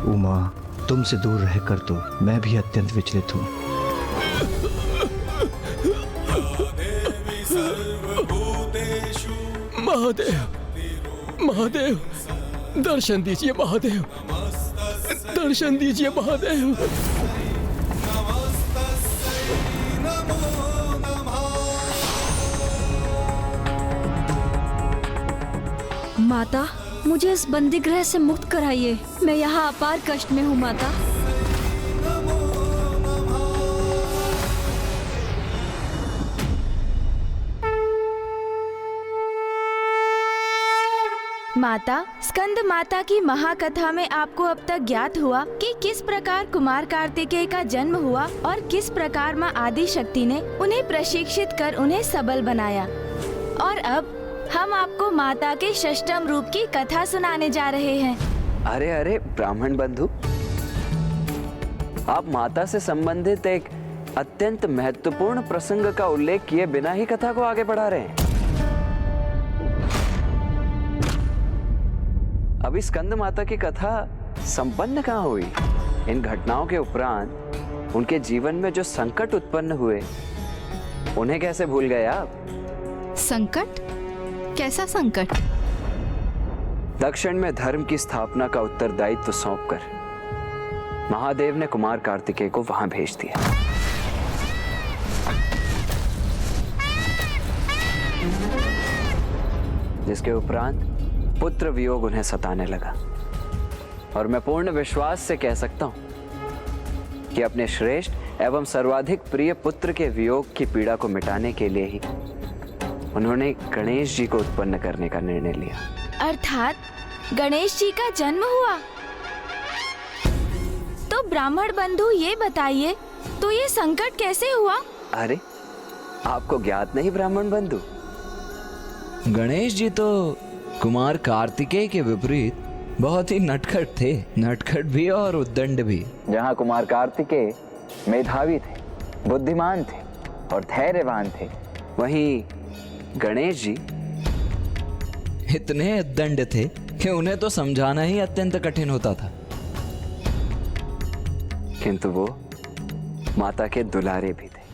उमा, तुमसे दूर रहकर तो मैं भी अत्यंत विचलित हूँ। महादेव, महादेव, दर्शन दीजिए महादेव, दर्शन दीजिए महादेव। माता, मुझे इस बंदी गृह से मुक्त कराइए। मैं यहाँ अपार कष्ट में हूँ माता। माता, स्कंद माता की महाकथा में आपको अब तक ज्ञात हुआ कि किस प्रकार कुमार कार्तिकेय का जन्म हुआ और किस प्रकार माँ आदि शक्ति ने उन्हें प्रशिक्षित कर उन्हें सबल बनाया। और अब हम आपको माता के षष्ठम रूप की कथा सुनाने जा रहे हैं। अरे अरे ब्राह्मण बंधु, आप माता से संबंधित एक अत्यंत महत्वपूर्ण प्रसंग का उल्लेख किए बिना ही कथा को आगे बढ़ा रहे हैं। अभी स्कंद माता की कथा संपन्न कहाँ हुई? इन घटनाओं के उपरांत उनके जीवन में जो संकट उत्पन्न हुए, उन्हें कैसे भूल गए आप? संकट? कैसा संकट? दक्षिण में धर्म की स्थापना का उत्तरदायित्व सौंपकर महादेव ने कुमार कार्तिकेय को वहां भेज दिया। जिसके उपरांत पुत्र वियोग उन्हें सताने लगा। और मैं पूर्ण विश्वास से कह सकता हूं कि अपने श्रेष्ठ एवं सर्वाधिक प्रिय पुत्र के वियोग की पीड़ा को मिटाने के लिए ही उन्होंने गणेश जी को उत्पन्न करने का निर्णय लिया। अर्थात गणेश जी का जन्म हुआ। तो ब्राह्मण बंधु ये बताइए, तो ये संकट कैसे हुआ? अरे, आपको ज्ञात नहीं ब्राह्मण बंधु? गणेश जी तो कुमार कार्तिकेय के विपरीत बहुत ही नटखट थे, नटखट भी और उद्दंड भी। जहां कुमार कार्तिकेय मेधावी थे, बुद्धिमान थे और धैर्यवान थे, वहीं गणेश जी इतने उद्दंड थे कि उन्हें तो समझाना ही अत्यंत कठिन होता था। किंतु वो माता के दुलारे भी थे।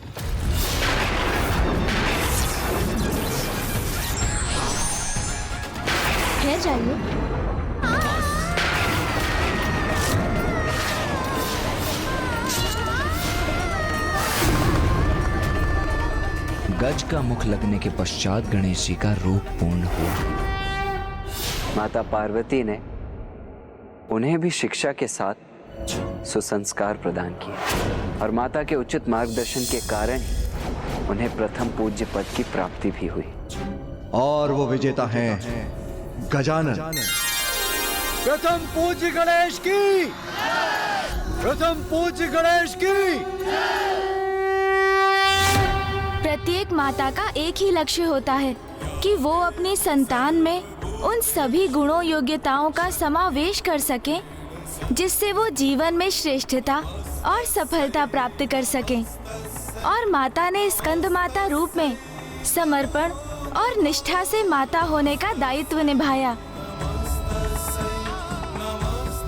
ठहर जाइए। गज का मुख लगने के पश्चात गणेश जी का रूप पूर्ण हुआ। माता पार्वती ने उन्हें भी शिक्षा के साथ सुसंस्कार प्रदान किए और माता के उचित मार्गदर्शन के कारण ही उन्हें प्रथम पूज्य पद की प्राप्ति भी हुई। और वो विजेता हैं गजानन। प्रथम पूज्य गणेश की, प्रथम पूज्य गणेश की। प्रत्येक माता का एक ही लक्ष्य होता है कि वो अपनी संतान में उन सभी गुणों योग्यताओं का समावेश कर सके जिससे वो जीवन में श्रेष्ठता और सफलता प्राप्त कर सके। और माता ने स्कंद माता रूप में समर्पण और निष्ठा से माता होने का दायित्व निभाया।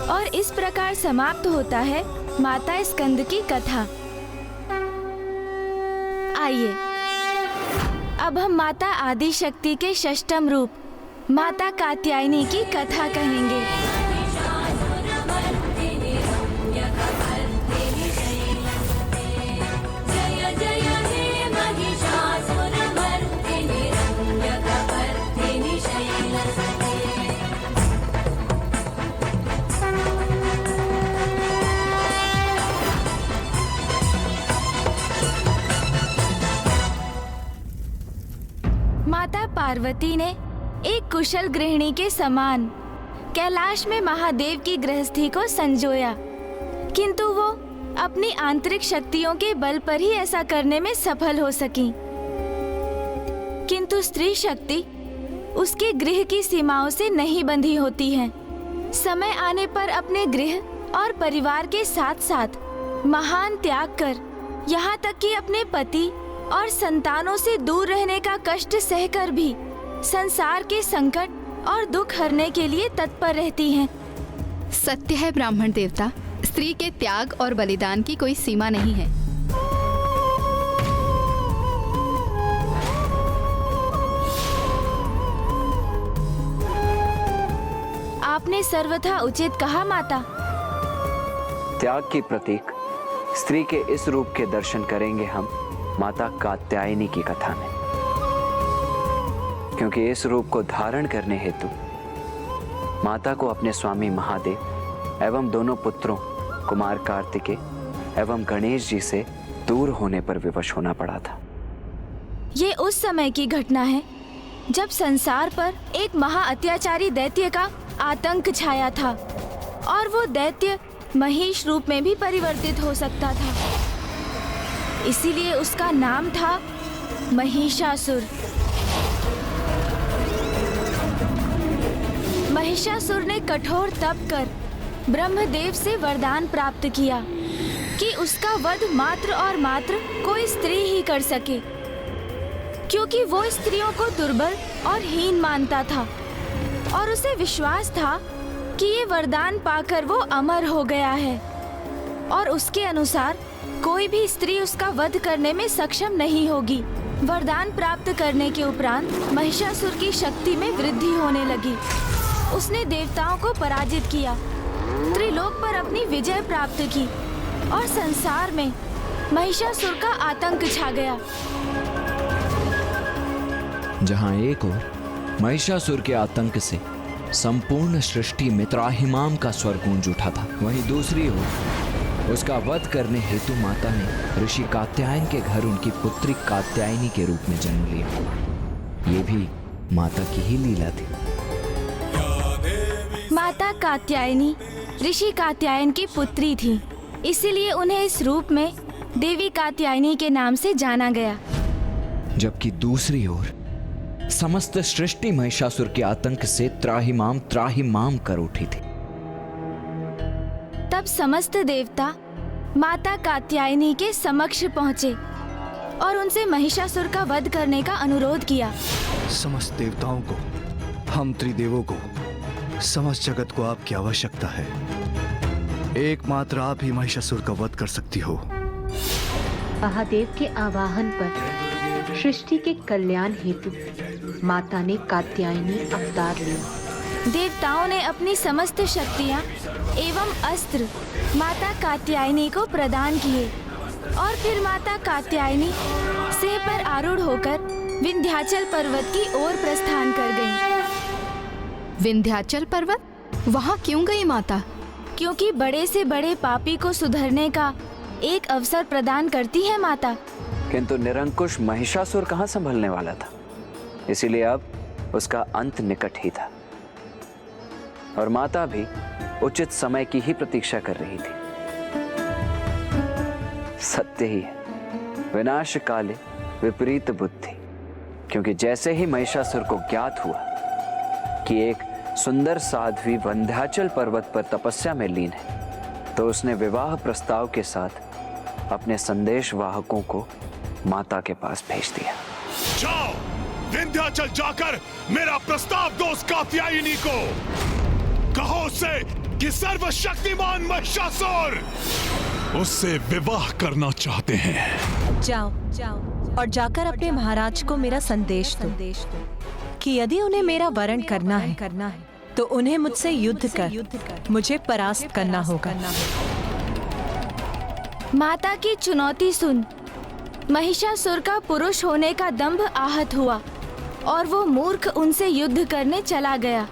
और इस प्रकार समाप्त होता है माता स्कंद की कथा। आइए अब हम माता आदि शक्ति के षष्ठम रूप माता कात्यायनी की कथा कहेंगे। माता पार्वती ने एक कुशल गृहिणी के समान कैलाश में महादेव की गृहस्थी को संजोया, किंतु वो अपनी आंतरिक शक्तियों के बल पर ही ऐसा करने में सफल हो सकी। किंतु स्त्री शक्ति उसके गृह की सीमाओं से नहीं बंधी होती है। समय आने पर अपने गृह और परिवार के साथ साथ महान त्याग कर, यहाँ तक कि अपने पति और संतानों से दूर रहने का कष्ट सहकर भी संसार के संकट और दुख हरने के लिए तत्पर रहती हैं। सत्य है ब्राह्मण देवता, स्त्री के त्याग और बलिदान की कोई सीमा नहीं है। आपने सर्वथा उचित कहा माता। त्याग की प्रतीक स्त्री के इस रूप के दर्शन करेंगे हम माता कात्यायनी की कथा में, क्योंकि इस रूप को धारण करने हेतु माता को अपने स्वामी महादेव एवं दोनों पुत्रों कुमार कार्तिकेय एवं गणेश जी से दूर होने पर विवश होना पड़ा था। ये उस समय की घटना है जब संसार पर एक महा अत्याचारी दैत्य का आतंक छाया था और वो दैत्य महिष रूप में भी परिवर्तित हो सकता था। इसीलिए उसका नाम था महिषासुर। महिषासुर ने कठोर तप कर ब्रह्मदेव से वरदान प्राप्त किया कि उसका वध मात्र और मात्र कोई स्त्री ही कर सके, क्योंकि वो स्त्रियों को दुर्बल और हीन मानता था और उसे विश्वास था कि ये वरदान पाकर वो अमर हो गया है और उसके अनुसार कोई भी स्त्री उसका वध करने में सक्षम नहीं होगी। वरदान प्राप्त करने के उपरांत महिषासुर की शक्ति में वृद्धि होने लगी। उसने देवताओं को पराजित किया, त्रिलोक पर अपनी विजय प्राप्त की और संसार में महिषासुर का आतंक छा गया। जहां एक ओर महिषासुर के आतंक से संपूर्ण सृष्टि में त्राहिमाम का स्वर गूंज उठा था, वहीं दूसरी ओर उसका वध करने हेतु माता ने ऋषि कात्यायन के घर उनकी पुत्री कात्यायनी के रूप में जन्म लिया। ये भी माता की ही लीला थी। माता कात्यायनी ऋषि कात्यायन की पुत्री थी, इसीलिए उन्हें इस रूप में देवी कात्यायनी के नाम से जाना गया। जबकि दूसरी ओर समस्त सृष्टि महिषासुर के आतंक से त्राहिमाम त्राहिमाम कर उठी थी। तब समस्त देवता माता कात्यायनी के समक्ष पहुँचे और उनसे महिषासुर का वध करने का अनुरोध किया। समस्त देवताओं को, हम त्रिदेवों को, समस्त जगत को आपकी आवश्यकता है। एकमात्र आप ही महिषासुर का वध कर सकती हो। महादेव के आवाहन पर सृष्टि के कल्याण हेतु माता ने कात्यायनी अवतार लिया। देवताओं ने अपनी समस्त शक्तियाँ एवं अस्त्र माता कात्यायनी को प्रदान किए और फिर माता कात्यायनी सिंह पर आरूढ़ होकर विंध्याचल पर्वत की ओर प्रस्थान कर गईं। विंध्याचल पर्वत? वहाँ क्यों गई माता? क्योंकि बड़े से बड़े पापी को सुधरने का एक अवसर प्रदान करती है माता। किंतु निरंकुश महिषासुर कहाँ संभलने वाला था, इसीलिए अब उसका अंत निकट ही था और माता भी उचित समय की ही प्रतीक्षा कर रही थी। सत्य ही है, विनाश काले विपरीत बुद्धि, क्योंकि जैसे ही महिषासुर को ज्ञात हुआ कि एक सुंदर साध्वी विंध्याचल पर्वत पर तपस्या में लीन है, तो उसने विवाह प्रस्ताव के साथ अपने संदेश वाहकों को माता के पास भेज दिया। जाओ, विंध्याचल जाकर मेरा प्रस्ताव दो उस कात्यायनी को। कहो उससे कि सर्वशक्तिमान महिषासुर उससे विवाह करना चाहते हैं। जाओ और जाकर अपने महाराज को मेरा संदेश दो कि यदि उन्हें मेरा वरण करना है तो उन्हें मुझसे युद्ध कर मुझे परास्त करना होगा। माता की चुनौती सुन महिषासुर का पुरुष होने का दंभ आहत हुआ और वो मूर्ख उनसे युद्ध करने चला गया।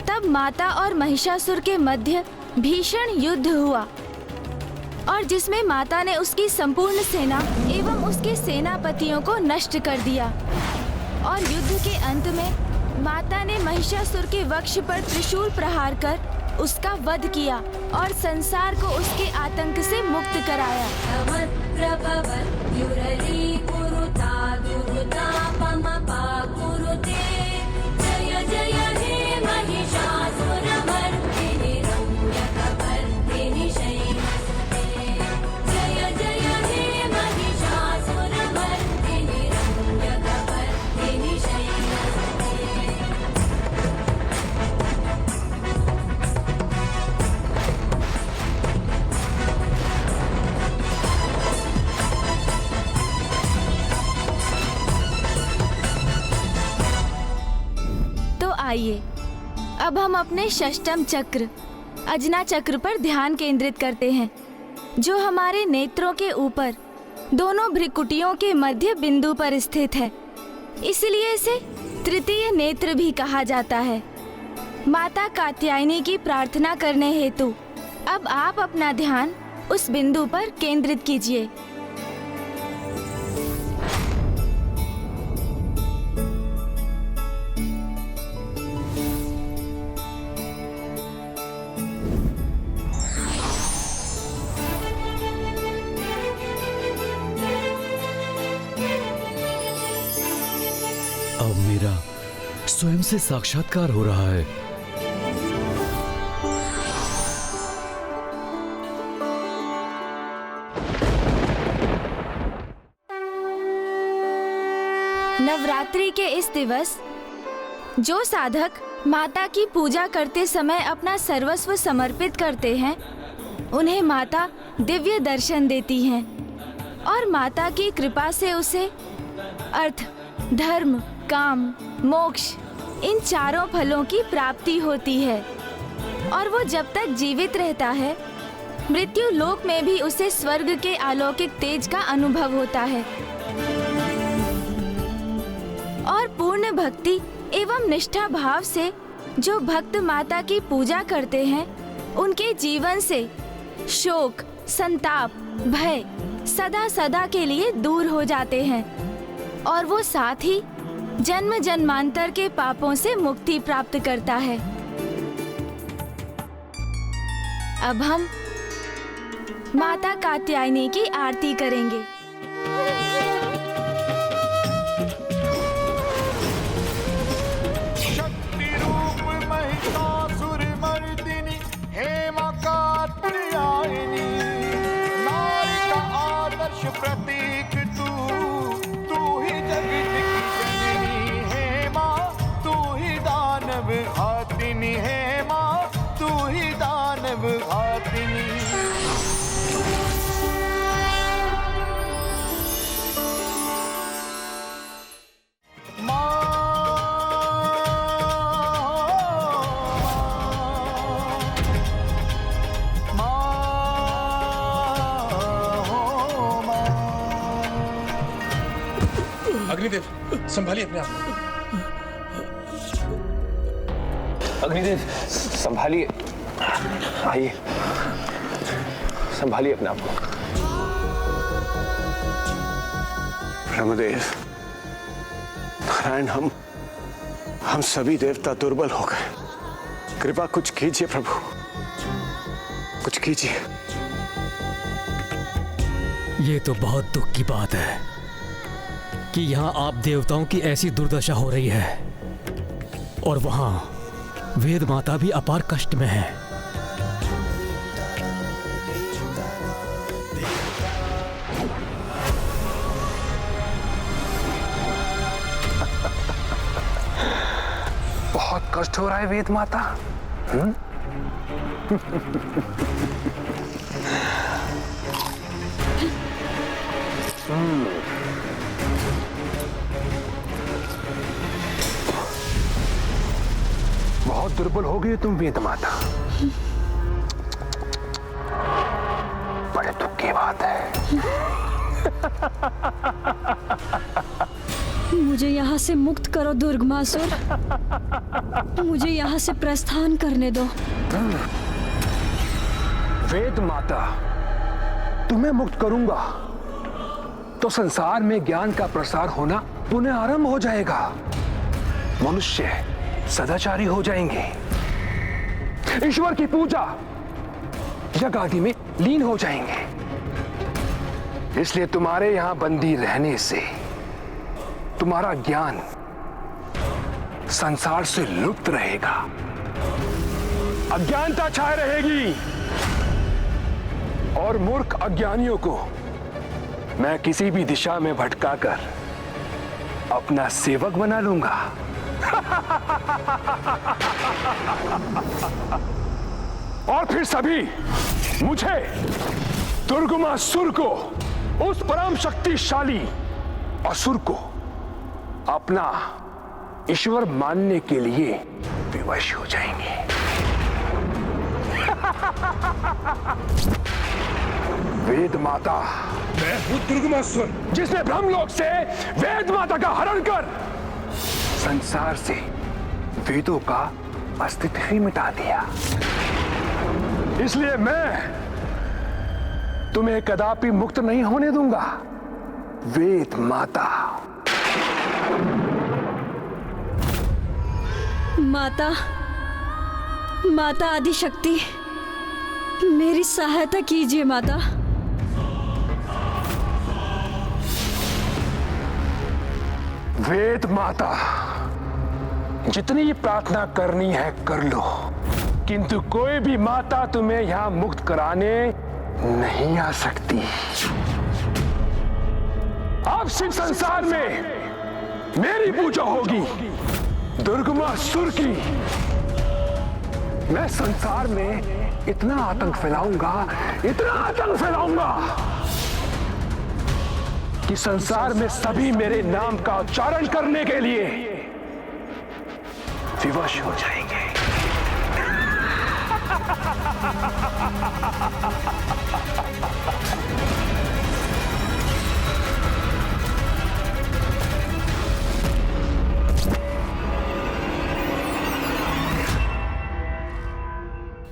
तब माता और महिषासुर के मध्य भीषण युद्ध हुआ और जिसमें माता ने उसकी संपूर्ण सेना एवं उसके सेनापतियों को नष्ट कर दिया और युद्ध के अंत में माता ने महिषासुर के वक्ष पर त्रिशूल प्रहार कर उसका वध किया और संसार को उसके आतंक से मुक्त कराया। आइए अब हम अपने षष्टम चक्र अजना चक्र पर ध्यान केंद्रित करते हैं, जो हमारे नेत्रों के ऊपर दोनों भ्रिकुटियों के मध्य बिंदु पर स्थित है। इसलिए इसे तृतीय नेत्र भी कहा जाता है। माता कात्यायनी की प्रार्थना करने हेतु अब आप अपना ध्यान उस बिंदु पर केंद्रित कीजिए। अब मेरा स्वयं से साक्षात्कार हो रहा है। नवरात्रि के इस दिवस जो साधक माता की पूजा करते समय अपना सर्वस्व समर्पित करते हैं, उन्हें माता दिव्य दर्शन देती हैं और माता की कृपा से उसे अर्थ, धर्म, काम, मोक्ष इन चारों फलों की प्राप्ति होती है। और वो जब तक जीवित रहता है, मृत्यु लोक में भी उसे स्वर्ग के अलौकिक तेज का अनुभव होता है। और पूर्ण भक्ति एवं निष्ठा भाव से जो भक्त माता की पूजा करते हैं, उनके जीवन से शोक, संताप, भय सदा सदा के लिए दूर हो जाते हैं और वो साथ ही जन्म जन्मांतर के पापों से मुक्ति प्राप्त करता है। अब हम माता कात्यायनी की आरती करेंगे। शक्ति रूप महिषासुर मर्दिनी हे मां कात्यायनी, नारी का आदर्श प्रतीक तू ही जगत की जननी हे मां, तू ही दानव घातिनी हे मां, तू ही दानव घातिनी। अग्निदेव, संभालिए अपने आप को। अग्निदेव, संभालिए, आइए, संभालिए अपने आप को। ब्रह्मदेव, नारायण, हम सभी देवता दुर्बल हो गए। कृपा कुछ कीजिए प्रभु, कुछ कीजिए। ये तो बहुत दुख की बात है कि यहाँ आप देवताओं की ऐसी दुर्दशा हो रही है और वहाँ वेद माता भी अपार कष्ट में है। बहुत कष्ट हो रहा है वेद माता। बहुत दुर्बल हो गई तुम वेद माता। बड़े दुख की बात है। मुझे यहाँ से मुक्त करो दुर्गमासुर, मुझे यहाँ से प्रस्थान करने दो। वेद माता, तुम्हें मुक्त करूंगा तो संसार में ज्ञान का प्रसार होना पुनः आरंभ हो जाएगा। मनुष्य सदाचारी हो जाएंगे, ईश्वर की पूजा यज्ञ आदि में लीन हो जाएंगे। इसलिए तुम्हारे यहां बंदी रहने से तुम्हारा ज्ञान संसार से लुप्त रहेगा, अज्ञानता छाए रहेगी और मूर्ख अज्ञानियों को मैं किसी भी दिशा में भटकाकर अपना सेवक बना लूंगा। और फिर सभी मुझे दुर्गमासुर को, उस परम शक्तिशाली असुर को अपना ईश्वर मानने के लिए विवश हो जाएंगे। वेद माता, मैं हूं दुर्गमासुर, जिसने ब्रह्मलोक से वेद माता का हरण कर संसार से वेदों का अस्तित्व ही मिटा दिया। इसलिए मैं तुम्हें कदापि मुक्त नहीं होने दूंगा। वेद माता। माता, माता आदिशक्ति, मेरी सहायता कीजिए माता। वेद माता, जितनी प्रार्थना करनी है कर लो, किंतु कोई भी माता तुम्हें यहां मुक्त कराने नहीं आ सकती। अब सिर्फ संसार में मेरी पूजा होगी, दुर्गमासुर की। मैं संसार में इतना आतंक फैलाऊंगा, इतना आतंक फैलाऊंगा कि संसार में सभी मेरे नाम का उच्चारण करने के लिए विवश हो जाएंगे।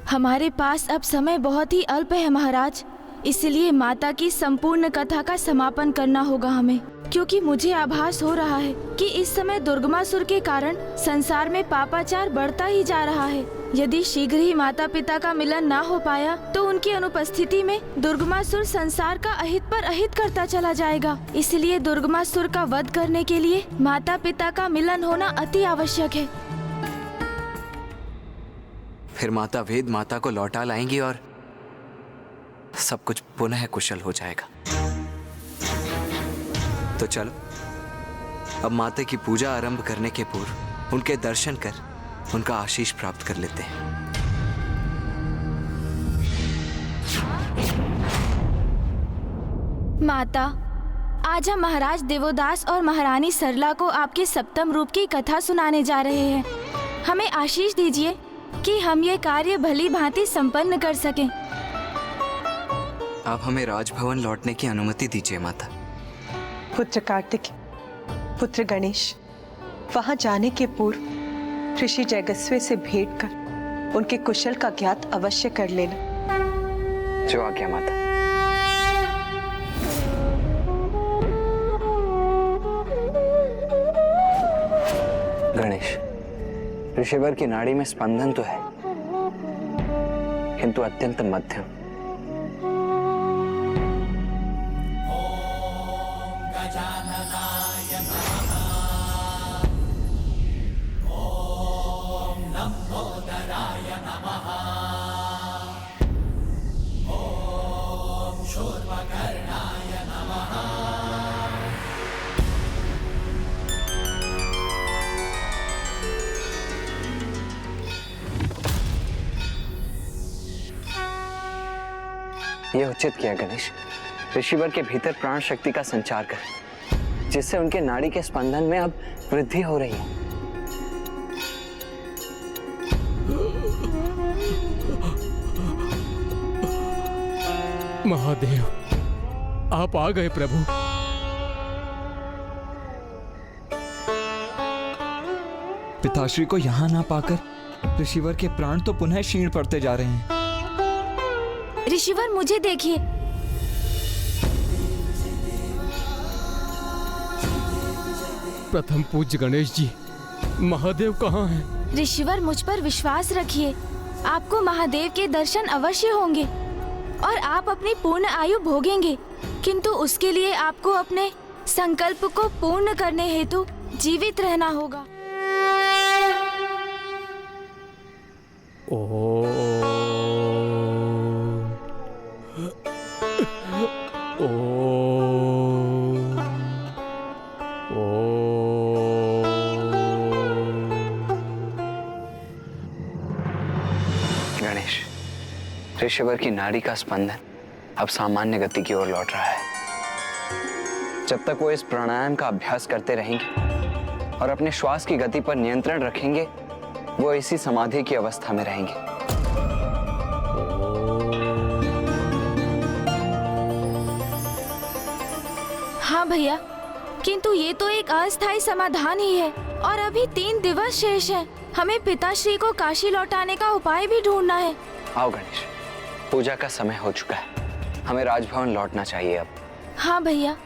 हमारे पास अब समय बहुत ही अल्प है महाराज, इसलिए माता की संपूर्ण कथा का समापन करना होगा हमें, क्योंकि मुझे आभास हो रहा है कि इस समय दुर्गमासुर के कारण संसार में पापाचार बढ़ता ही जा रहा है। यदि शीघ्र ही माता पिता का मिलन ना हो पाया तो उनकी अनुपस्थिति में दुर्गमासुर संसार का अहित पर अहित करता चला जाएगा। इसलिए दुर्गमासुर का वध करने के लिए माता पिता का मिलन होना अति आवश्यक है। फिर माता वेद माता को लौटा लाएंगी और सब कुछ पुनः कुशल हो जाएगा। तो चलो अब माता की पूजा आरंभ करने के पूर्व उनके दर्शन कर उनका आशीष प्राप्त कर लेते हैं। माता, आज हम महाराज देवोदास और महारानी सरला को आपके सप्तम रूप की कथा सुनाने जा रहे हैं। हमें आशीष दीजिए कि हम ये कार्य भली भांति संपन्न कर सकें। आप हमें राजभवन लौटने की अनुमति दीजिए माता। पुत्र कार्तिक, पुत्र गणेश, वहां जाने के पूर्व ऋषि जयगस्वे से भेंट कर उनके कुशल का ज्ञात अवश्य कर लेना। जो आज्ञा माता। गणेश, ऋषिवर की नाड़ी में स्पंदन तो है, किंतु अत्यंत मध्यम। यह उचित किया गणेश। ऋषिवर के भीतर प्राण शक्ति का संचार कर, जिससे उनके नाड़ी के स्पंदन में अब वृद्धि हो रही है। महादेव, आप आ गए प्रभु। पिताश्री को यहाँ ना पाकर ऋषिवर के प्राण तो पुनः क्षीण पड़ते जा रहे हैं। ऋषिवर, मुझे देखिए। प्रथम पूज्य गणेश जी, महादेव कहाँ हैं? ऋषिवर, मुझ पर विश्वास रखिए, आपको महादेव के दर्शन अवश्य होंगे और आप अपनी पूर्ण आयु भोगेंगे, किंतु उसके लिए आपको अपने संकल्प को पूर्ण करने हेतु जीवित रहना होगा। गणेश, ऋषिवर की नाड़ी का स्पंदन अब सामान्य गति की ओर लौट रहा है। जब तक वो इस प्राणायाम का अभ्यास करते रहेंगे और अपने श्वास की गति पर नियंत्रण रखेंगे, वो इसी समाधि की अवस्था में रहेंगे। हाँ भैया, किंतु ये तो एक अस्थायी समाधान ही है और अभी 3 दिवस शेष हैं। हमें पिताश्री को काशी लौटाने का उपाय भी ढूंढना है। आओ गणेश, पूजा का समय हो चुका है, हमें राजभवन लौटना चाहिए अब। हाँ भैया।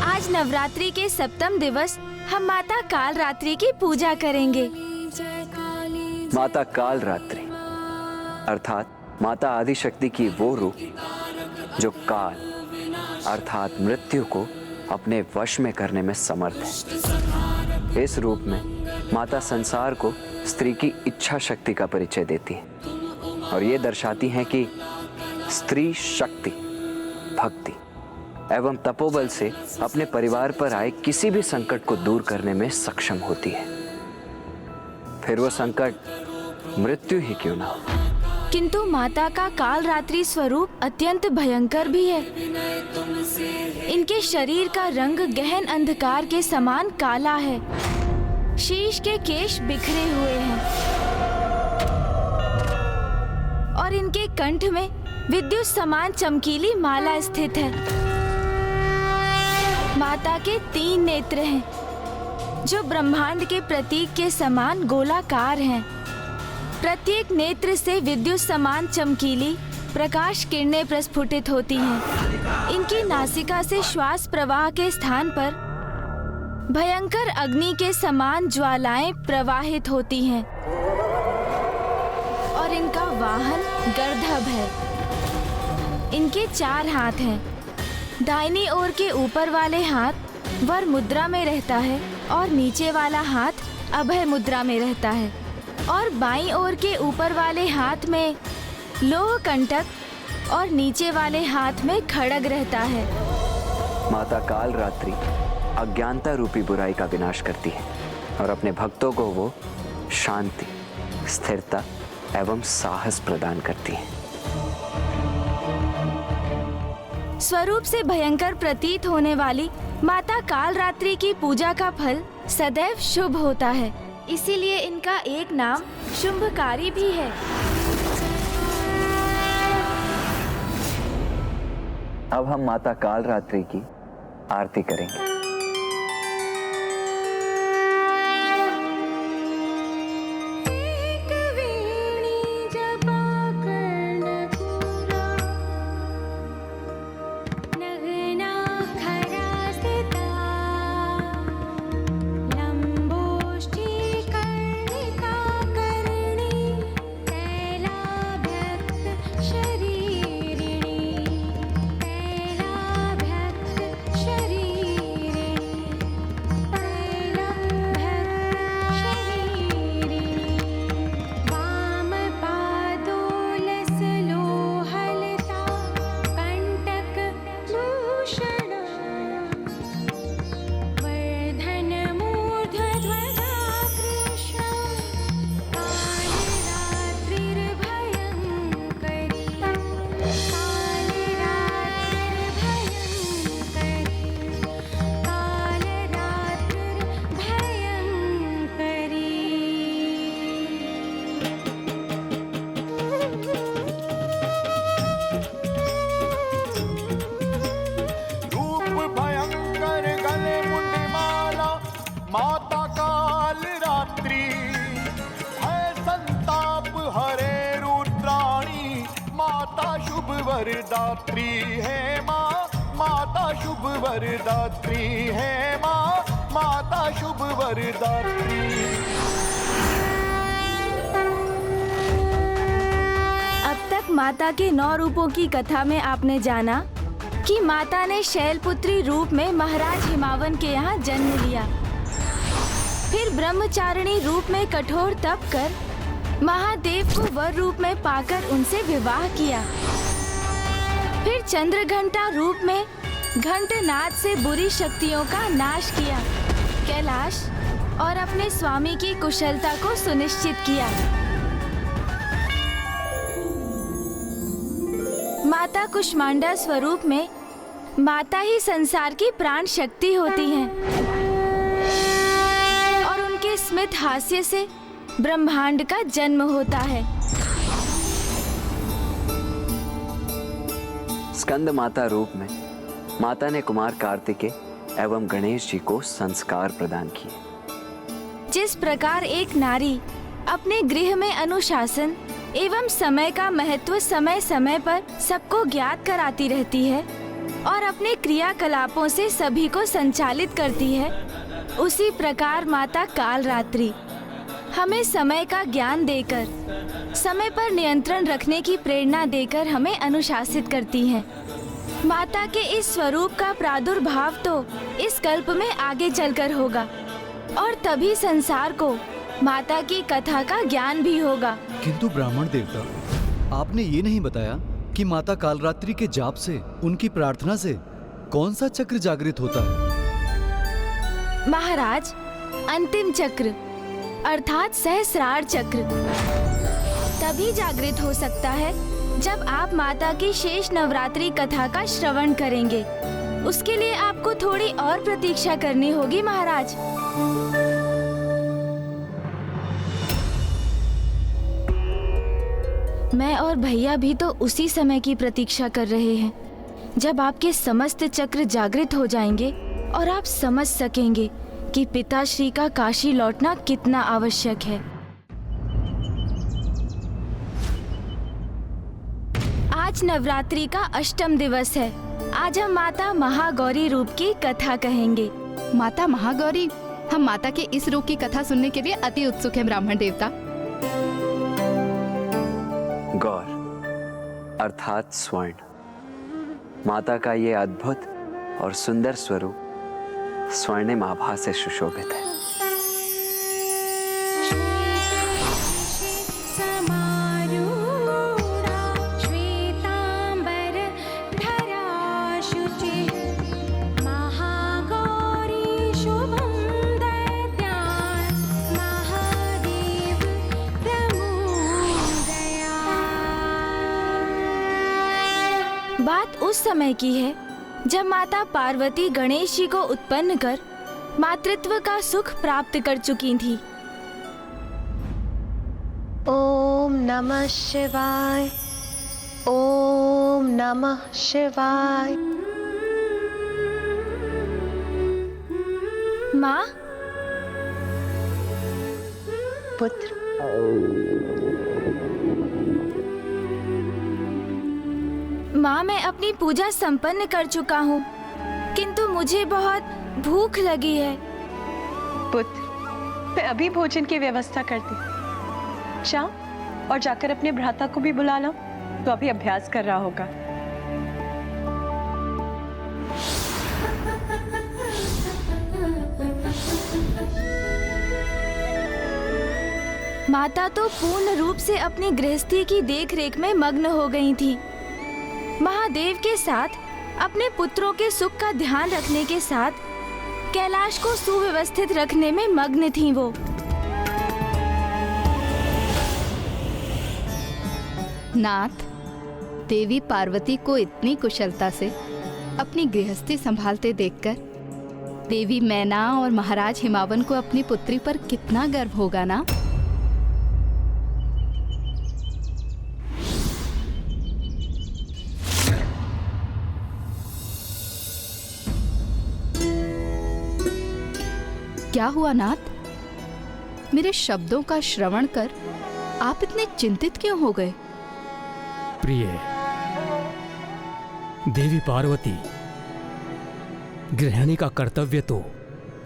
आज नवरात्रि के सप्तम दिवस हम माता काल रात्रि की पूजा करेंगे। माता काल रात्रि अर्थात माता आदिशक्ति की वो रूप जो काल अर्थात मृत्यु को अपने वश में करने में समर्थ है। इस रूप में माता संसार को स्त्री की इच्छा शक्ति का परिचय देती है और ये दर्शाती हैं कि स्त्री शक्ति, भक्ति एवं तपोबल से अपने परिवार पर आए किसी भी संकट को दूर करने में सक्षम होती है, फिर वो संकट मृत्यु ही क्यों ना हो। किंतु माता का काल रात्रि स्वरूप अत्यंत भयंकर भी है। इनके शरीर का रंग गहन अंधकार के समान काला है। शीश के केश बिखरे हुए हैं और इनके कंठ में विद्युत समान चमकीली माला स्थित है। माता के 3 नेत्र हैं जो ब्रह्मांड के प्रतीक के समान गोलाकार हैं। प्रत्येक नेत्र से विद्युत समान चमकीली प्रकाश किरणें प्रस्फुटित होती हैं। इनकी नासिका से श्वास प्रवाह के स्थान पर भयंकर अग्नि के समान ज्वालाएं प्रवाहित होती हैं और इनका वाहन गर्दभ है। इनके 4 हाथ हैं। दाहिनी ओर के ऊपर वाले हाथ वर मुद्रा में रहता है और नीचे वाला हाथ अभय मुद्रा में रहता है और बाईं ओर के ऊपर वाले हाथ में लोह कंटक और नीचे वाले हाथ में खड्ग रहता है। माता काल रात्रि अज्ञानता रूपी बुराई का विनाश करती है और अपने भक्तों को वो शांति, स्थिरता एवं साहस प्रदान करती है। स्वरूप से भयंकर प्रतीत होने वाली माता काल रात्रि की पूजा का फल सदैव शुभ होता है, इसीलिए इनका एक नाम शुंभकारी भी है। अब हम माता काल रात्रि की आरती करेंगे। माता काल रात्रि है संताप हरे रुद्राणी, माता शुभ वरदात्री है माँ, माता शुभ वरदात्री है माँ, माता शुभ वरदात्री। अब तक माता के 9 रूपों की कथा में आपने जाना कि माता ने शैलपुत्री रूप में महाराज हिमावन के यहाँ जन्म लिया, फिर ब्रह्मचारिणी रूप में कठोर तप कर महादेव को वर रूप में पाकर उनसे विवाह किया, फिर चंद्रघंटा रूप में घंटनाद से बुरी शक्तियों का नाश किया, कैलाश और अपने स्वामी की कुशलता को सुनिश्चित किया। माता कुष्मांडा स्वरूप में माता ही संसार की प्राण शक्ति होती हैं और उनके स्मित हास्य से ब्रह्मांड का जन्म होता है। स्कंद माता रूप में माता ने कुमार कार्तिकेय एवं गणेश जी को संस्कार प्रदान किए। जिस प्रकार एक नारी अपने गृह में अनुशासन एवं समय का महत्व समय समय पर सबको ज्ञात कराती रहती है और अपने क्रियाकलापों से सभी को संचालित करती है, उसी प्रकार माता कालरात्रि हमें समय का ज्ञान देकर, समय पर नियंत्रण रखने की प्रेरणा देकर हमें अनुशासित करती हैं। माता के इस स्वरूप का प्रादुर्भाव तो इस कल्प में आगे चलकर होगा और तभी संसार को माता की कथा का ज्ञान भी होगा। किंतु ब्राह्मण देवता, आपने ये नहीं बताया कि माता कालरात्रि के जाप से, उनकी प्रार्थना से कौन सा चक्र जागृत होता है? महाराज, अंतिम चक्र अर्थात सहस्रार चक्र तभी जागृत हो सकता है जब आप माता की शेष नवरात्रि कथा का श्रवण करेंगे। उसके लिए आपको थोड़ी और प्रतीक्षा करनी होगी महाराज। मैं और भैया भी तो उसी समय की प्रतीक्षा कर रहे हैं जब आपके समस्त चक्र जागृत हो जाएंगे और आप समझ सकेंगे कि पिताश्री का काशी लौटना कितना आवश्यक है। आज नवरात्रि का अष्टम दिवस है। आज हम माता महागौरी रूप की कथा कहेंगे। माता महागौरी, हम माता के इस रूप की कथा सुनने के लिए अति उत्सुक हैं ब्राह्मण देवता। गौर अर्थात स्वर्ण, माता का ये अद्भुत और सुंदर स्वरूप स्वर्णिम आभा से सुशोभित है। बात उस समय की है जब माता पार्वती गणेश जी को उत्पन्न कर मातृत्व का सुख प्राप्त कर चुकी थी। ओम नमः शिवाय, ओम नमः शिवाय। माँ, पुत्र, माँ, मैं अपनी पूजा संपन्न कर चुका हूँ, किंतु मुझे बहुत भूख लगी है। पुत्र, मैं अभी भोजन की व्यवस्था करती। जा और जाकर अपने भ्राता को भी बुला लो, तो अभी अभ्यास कर रहा होगा। माता तो पूर्ण रूप से अपनी गृहस्थी की देखरेख में मग्न हो गई थी। महादेव के साथ अपने पुत्रों के सुख का ध्यान रखने के साथ कैलाश को सुव्यवस्थित रखने में मग्न थी वो। नाथ, देवी पार्वती को इतनी कुशलता से अपनी गृहस्थी संभालते देखकर देवी मैना और महाराज हिमावन को अपनी पुत्री पर कितना गर्व होगा ना। क्या हुआ नाथ? मेरे शब्दों का श्रवण कर आप इतने चिंतित क्यों हो गए? प्रिय देवी पार्वती गृहिणी का कर्तव्य तो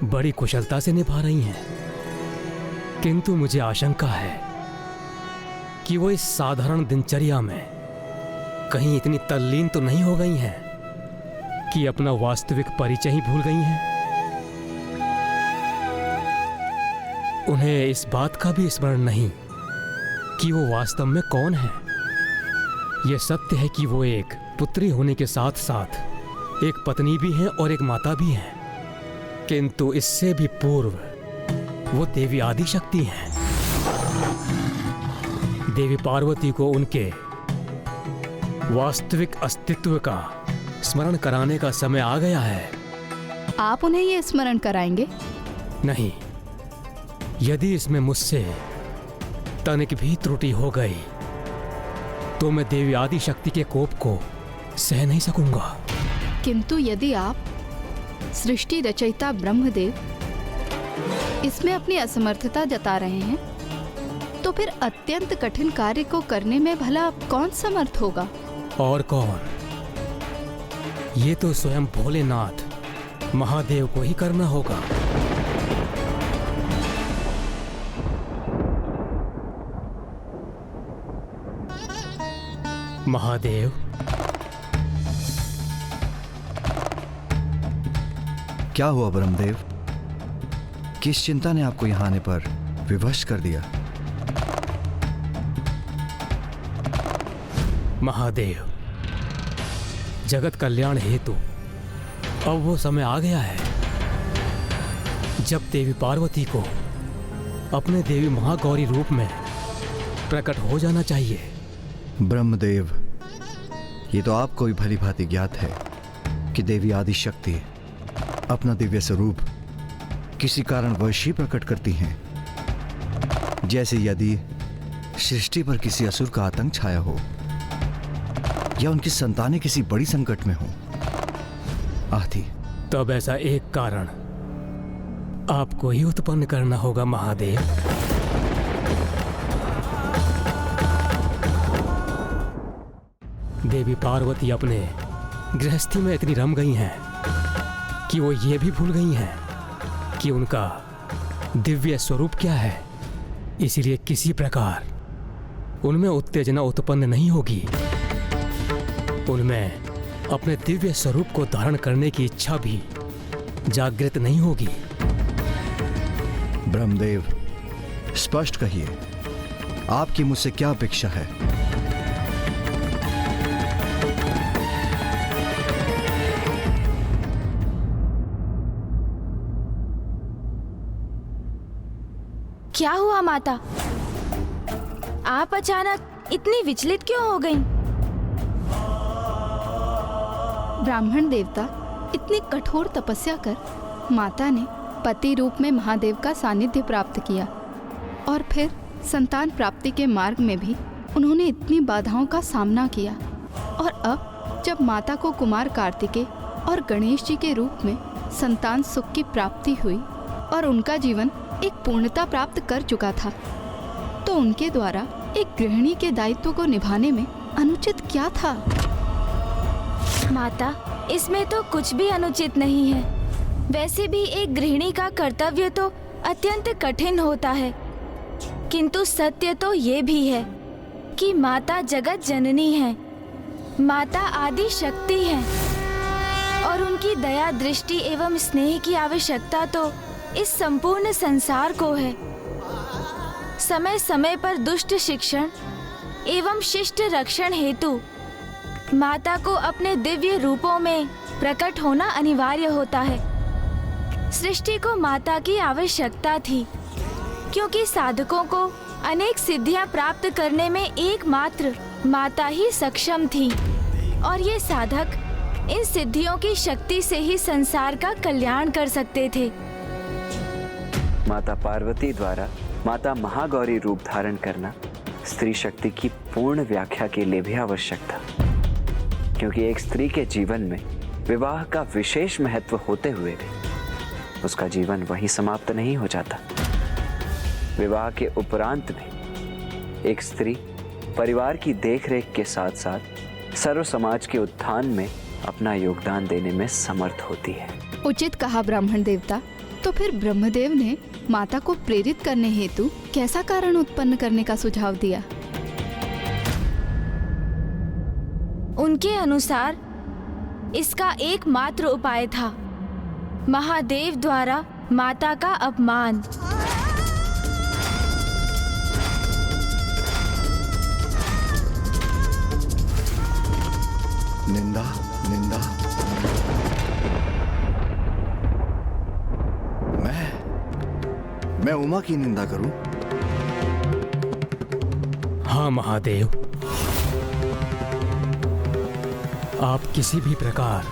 बड़ी कुशलता से निभा रही हैं, किंतु मुझे आशंका है कि वो इस साधारण दिनचर्या में कहीं इतनी तल्लीन तो नहीं हो गई हैं कि अपना वास्तविक परिचय ही भूल गई हैं। उन्हें इस बात का भी स्मरण नहीं कि वो वास्तव में कौन है। यह सत्य है कि वो एक पुत्री होने के साथ साथ एक पत्नी भी हैं और एक माता भी हैं, किंतु इससे भी पूर्व वो देवी आदिशक्ति हैं। देवी पार्वती को उनके वास्तविक अस्तित्व का स्मरण कराने का समय आ गया है। आप उन्हें ये स्मरण कराएंगे? नहीं, यदि इसमें मुझसे तनिक भी त्रुटि हो गई तो मैं देवी आदि शक्ति के कोप को सह नहीं सकूंगा। किंतु यदि आप सृष्टि रचयिता ब्रह्मदेव इसमें अपनी असमर्थता जता रहे हैं, तो फिर अत्यंत कठिन कार्य को करने में भला कौन समर्थ होगा? और कौन? ये तो स्वयं भोलेनाथ महादेव को ही करना होगा। महादेव, क्या हुआ ब्रह्मदेव? किस चिंता ने आपको यहां आने पर विवश कर दिया? महादेव, जगत कल्याण हेतु अब वो समय आ गया है जब देवी पार्वती को अपने देवी महागौरी रूप में प्रकट हो जाना चाहिए। ब्रह्मदेव, ये तो आपको भी भली भांति ज्ञात है कि देवी आदि शक्ति अपना दिव्य स्वरूप किसी कारणवश ही प्रकट करती हैं। जैसे यदि सृष्टि पर किसी असुर का आतंक छाया हो या उनकी संतानें किसी बड़ी संकट में हो आदि। तब ऐसा एक कारण आपको ही उत्पन्न करना होगा महादेव। देवी पार्वती अपने गृहस्थी में इतनी रम गई हैं कि वो ये भी भूल गई हैं कि उनका दिव्य स्वरूप क्या है। इसलिए किसी प्रकार उनमें उत्तेजना उत्पन्न नहीं होगी। उनमें अपने दिव्य स्वरूप को धारण करने की इच्छा भी जागृत नहीं होगी। ब्रह्मदेव, स्पष्ट कहिए, आपकी मुझसे क्या अपेक्षा है? क्या हुआ माता? आप अचानक इतनी विचलित क्यों हो गईं? ब्राह्मण देवता, इतनी कठोर तपस्या कर माता ने पति रूप में महादेव का सानिध्य प्राप्त किया और फिर संतान प्राप्ति के मार्ग में भी उन्होंने इतनी बाधाओं का सामना किया। और अब जब माता को कुमार कार्तिकेय और गणेश जी के रूप में संतान सुख की प्राप्ति हुई और उनका जीवन एक पूर्णता प्राप्त कर चुका था, तो उनके द्वारा एक गृहिणी के दायित्व को निभाने में अनुचित क्या था? माता, इसमें तो कुछ भी अनुचित नहीं है। वैसे भी एक गृहिणी का कर्तव्य तो अत्यंत कठिन होता है, किंतु सत्य तो ये भी है कि माता जगत जननी है, माता आदि शक्ति है और उनकी दया दृष्टि एवं स्नेह की आवश्यकता तो इस संपूर्ण संसार को है। समय समय पर दुष्ट शिक्षण एवं शिष्ट रक्षण हेतु माता को अपने दिव्य रूपों में प्रकट होना अनिवार्य होता है। सृष्टि को माता की आवश्यकता थी, क्योंकि साधकों को अनेक सिद्धियां प्राप्त करने में एकमात्र माता ही सक्षम थी और ये साधक इन सिद्धियों की शक्ति से ही संसार का कल्याण कर सकते थे। माता पार्वती द्वारा माता महागौरी रूप धारण करना स्त्री शक्ति की पूर्ण व्याख्या के लिए भी आवश्यक था, क्योंकि एक स्त्री के जीवन में विवाह का विशेष महत्व होते हुए भी उसका जीवन वहीं समाप्त नहीं हो जाता। विवाह के उपरांत भी एक स्त्री परिवार की देखरेख के साथ साथ सर्व समाज के उत्थान में अपना योगदान देने में समर्थ होती है। उचित कहा ब्राह्मण देवता। तो फिर ब्रह्मदेव ने माता को प्रेरित करने हेतु कैसा कारण उत्पन्न करने का सुझाव दिया? उनके अनुसार इसका एकमात्र उपाय था महादेव द्वारा माता का अपमान। निंदा, निंदा। मैं उमा की निंदा करूं? हाँ महादेव, आप किसी भी प्रकार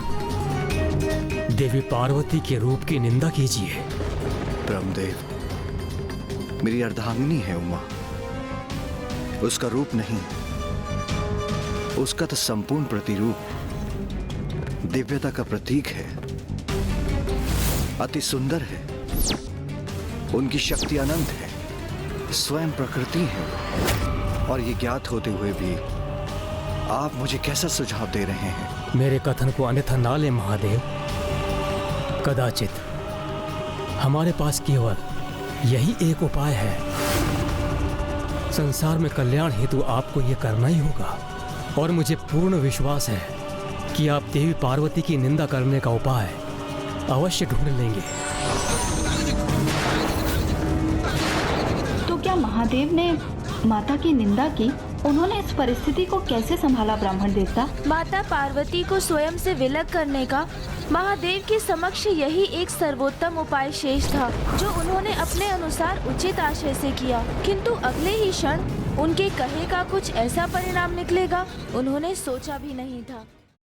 देवी पार्वती के रूप की निंदा कीजिए। ब्रह्मदेव, मेरी अर्धांगिनी है उमा, उसका रूप नहीं, उसका तो संपूर्ण प्रतिरूप दिव्यता का प्रतीक है, अति सुंदर है, उनकी शक्ति अनंत है, स्वयं प्रकृति है। और ये ज्ञात होते हुए भी आप मुझे कैसा सुझाव दे रहे हैं? मेरे कथन को अन्यथा ना ले महादेव। कदाचित हमारे पास केवल यही एक उपाय है। संसार में कल्याण हेतु आपको यह करना ही होगा, और मुझे पूर्ण विश्वास है कि आप देवी पार्वती की निंदा करने का उपाय अवश्य ढूंढ लेंगे। तो क्या महादेव ने माता की निंदा की? उन्होंने इस परिस्थिति को कैसे संभाला ब्राह्मण देवता? माता पार्वती को स्वयं से विलग करने का महादेव के समक्ष यही एक सर्वोत्तम उपाय शेष था, जो उन्होंने अपने अनुसार उचित आशय से किया। किंतु अगले ही क्षण उनके कहे का कुछ ऐसा परिणाम निकलेगा, उन्होंने सोचा भी नहीं था।